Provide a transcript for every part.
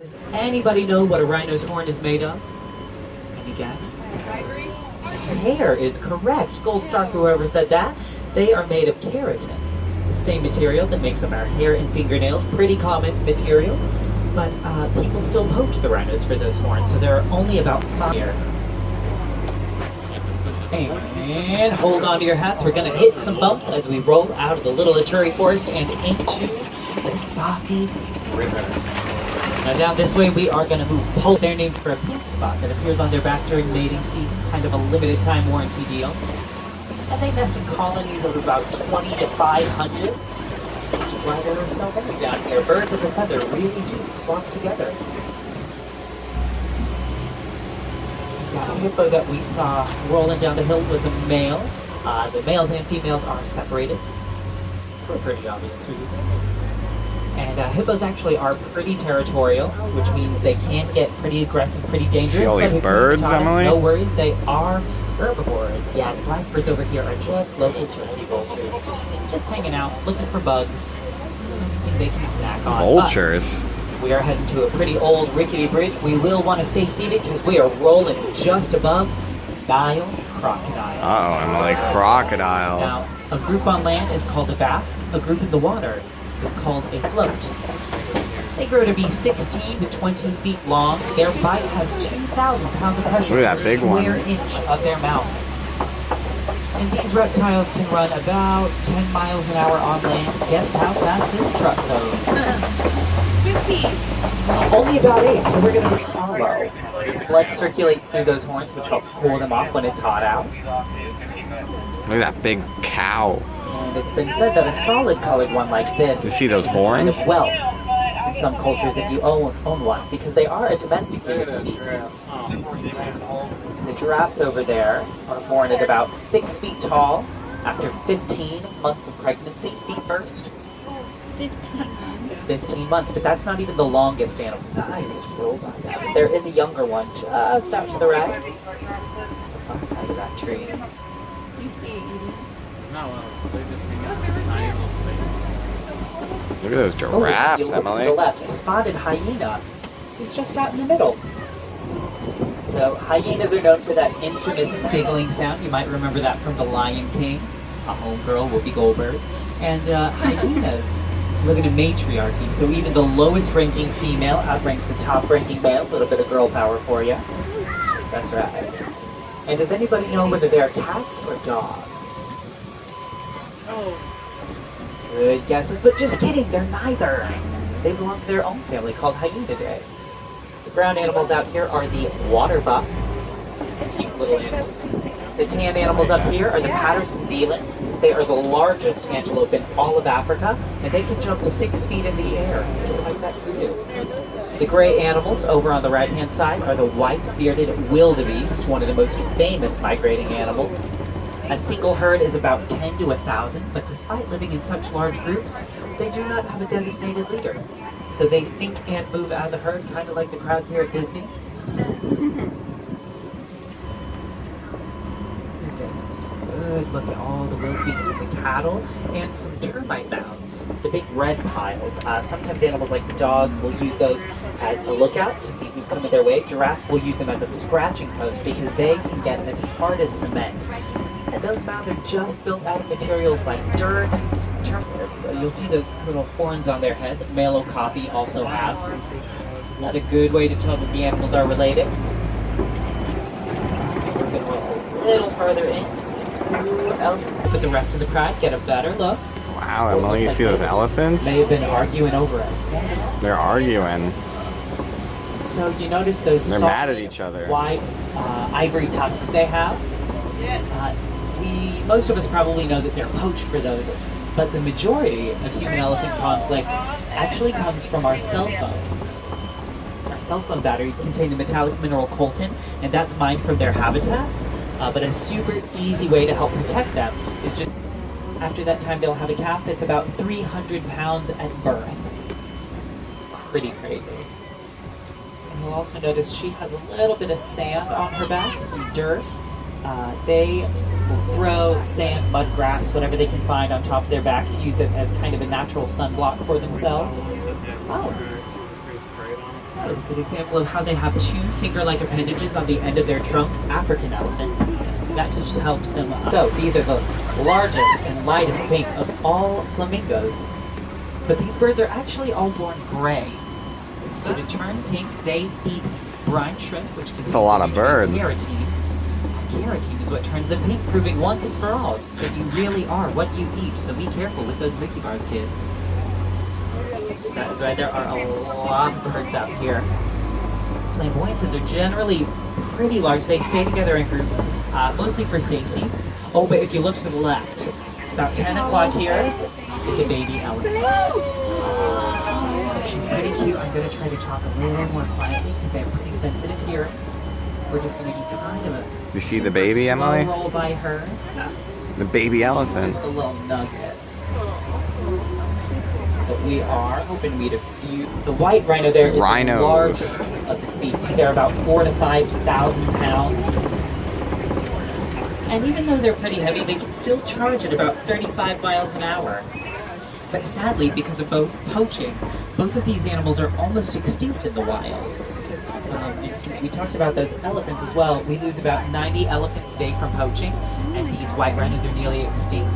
Does anybody know what a rhino's horn is made of? Any guess? Ivory? Hair is correct. Gold star for whoever said that. They are made of keratin, the same material that makes up our hair and fingernails. Pretty common material, but people still poach the rhinos for those horns, so there are only about 5 here. And hold on to your hats. We're going to hit some bumps as we roll out of the Little Aturi Forest and into the Safi River. Now down this way we are going to move poles. They're named for a pink spot that appears on their back during mating season, kind of a limited time warranty deal. And they nest in colonies of about 20 to 500, which is why there are so many down here. Birds of a feather really do flock together. The hippo that we saw rolling down the hill was a male. The males and females are separated for pretty obvious reasons. And hippos actually are pretty territorial, which means they can get pretty aggressive, pretty dangerous. See all these birds, Emily? No worries, they are herbivores. Yeah, the blackbirds over here are just local turkey vultures. Just hanging out, looking for bugs, anything they can snack on. Vultures? But we are heading to a pretty old rickety bridge. We will want to stay seated because we are rolling just above Nile crocodiles. Uh-oh, Emily, crocodiles. Now, a group on land is called a basque. A group in the water is called a float. They grow to be 16 to 20 feet long. Their bite has 2,000 pounds of pressure Look at per that big one. square inch of their mouth. And these reptiles can run about 10 miles an hour on land. Guess how fast this truck goes? 15. Only about 8, so we're going to be hollow. Blood circulates through those horns, which helps cool them off when it's hot out. Look at that big cow. And it's been said that a solid colored one like this You see those is a sign horns? of wealth in some cultures if you own one, because they are a domesticated species. The giraffes over there are born at about 6 feet tall after 15 months of pregnancy, feet first. 15 months. 15 months, but that's not even the longest animal. Nice, roll by that. There is a younger one just out to the right. The fox has that tree. You see it eating. Look at those giraffes, you look Emily. to the left, a spotted hyena is just out in the middle. So hyenas are known for that infamous giggling sound. You might remember that from The Lion King, a homegirl, Whoopi Goldberg. And hyenas live in a matriarchy, so even the lowest ranking female outranks the top ranking male. A little bit of girl power for you. That's right. And does anybody know whether they are cats or dogs? Oh. Good guesses, but just kidding, they're neither. They belong to their own family called Hyenidae. The brown animals out here are the water buck, cute little animals. The tan animals up here are the Patterson's eland. They are the largest antelope in all of Africa, and they can jump 6 feet in the air, just like that kudu. The gray animals over on the right-hand side are the white bearded wildebeest, one of the most famous migrating animals. A single herd is about 10 to 1,000, but despite living in such large groups, they do not have a designated leader. So they think and move as a herd, kind of like the crowds here at Disney. Good look at all the wildebeest and the cattle, and some termite mounds, the big red piles. Sometimes animals like dogs will use those as a lookout to see who's coming their way. Giraffes will use them as a scratching post because they can get as hard as cement. And those mounds are just built out of materials like dirt. You'll see those little horns on their head that male okapi also has. Not a good way to tell that the animals are related. We're going to go a little further in to see what else is. But the rest of the crowd get a better look. Wow, Emily, you see those elephants? They have been arguing over a stand. They're arguing. So you notice those They're soft, mad at each other. white ivory tusks they have? Most of us probably know that they're poached for those, but the majority of human-elephant conflict actually comes from our cell phones. Our cell phone batteries contain the metallic mineral coltan, and that's mined from their habitats. But a super easy way to help protect them is just after that time they'll have a calf that's about 300 pounds at birth. Pretty crazy. And you'll also notice she has a little bit of sand on her back, some dirt. They will throw sand, mud, grass, whatever they can find on top of their back to use it as kind of a natural sunblock for themselves. Oh. That was a good example of how they have two finger-like appendages on the end of their trunk, African elephants. That just helps them. So these are the largest and lightest pink of all flamingos. But these birds are actually all born gray. So to turn pink, they eat brine shrimp, which contains It's a lot of birds. Carotene. Carotene is what turns them pink, proving once and for all that you really are what you eat. So be careful with those Mickey bars, kids. That is right. There are a lot of birds out here. Flamboyances are generally pretty large. They stay together in groups, mostly for safety. Oh, but if you look to the left, about 10 o'clock here is a baby elephant. She's pretty cute. I'm going to try to talk a little more quietly because they have pretty sensitive hearing. We're just going to do kind of a You see the baby, slow Emily? roll by her. The baby elephant. Just a little nugget. But we are hoping to meet a few. The white rhino there is the Rhinos. largest of the species. They're about 4,000 to 5,000 pounds. And even though they're pretty heavy, they can still charge at about 35 miles an hour. But sadly, because of both poaching, both of these animals are almost extinct in the wild. And since we talked about those elephants as well, we lose about 90 elephants a day from poaching, and these white rhinos are nearly extinct.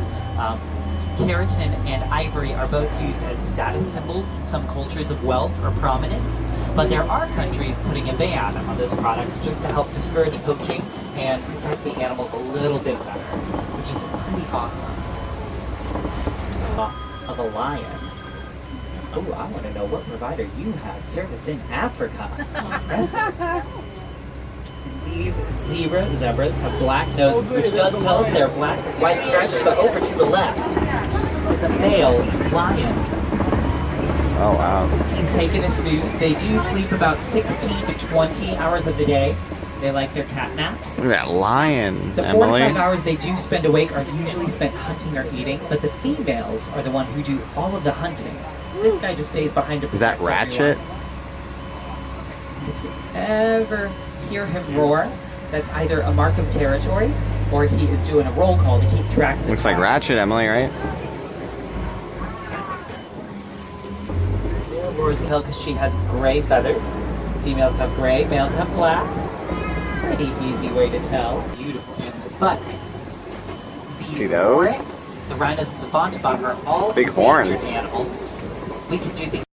Keratin and ivory are both used as status symbols in some cultures of wealth or prominence, but there are countries putting a ban on those products just to help discourage poaching and protect the animals a little bit better, which is pretty awesome. Of a lion. Oh, I want to know what provider you have service in Africa. These zebras have black noses, which does tell us they're black with white stripes, but over to the left is a male lion. Oh, wow. He's taken a snooze. They do sleep about 16 to 20 hours of the day. They like their cat naps. Look at that lion, The 4 to 5 Emily. hours they do spend awake are usually spent hunting or eating, but the females are the one who do all of the hunting. This guy just stays behind to Is that protect Ratchet? everyone. If you ever hear him roar, that's either a mark of territory or he is doing a roll call to keep track of the Looks like crowd. Ratchet, Emily, right? Roars pale because she has gray feathers. Females have gray, males have black. Pretty easy way to tell. Beautiful animals, but these See those? oryx, the rhinos, and the bontabat are all Big endangered horns. animals. We could do things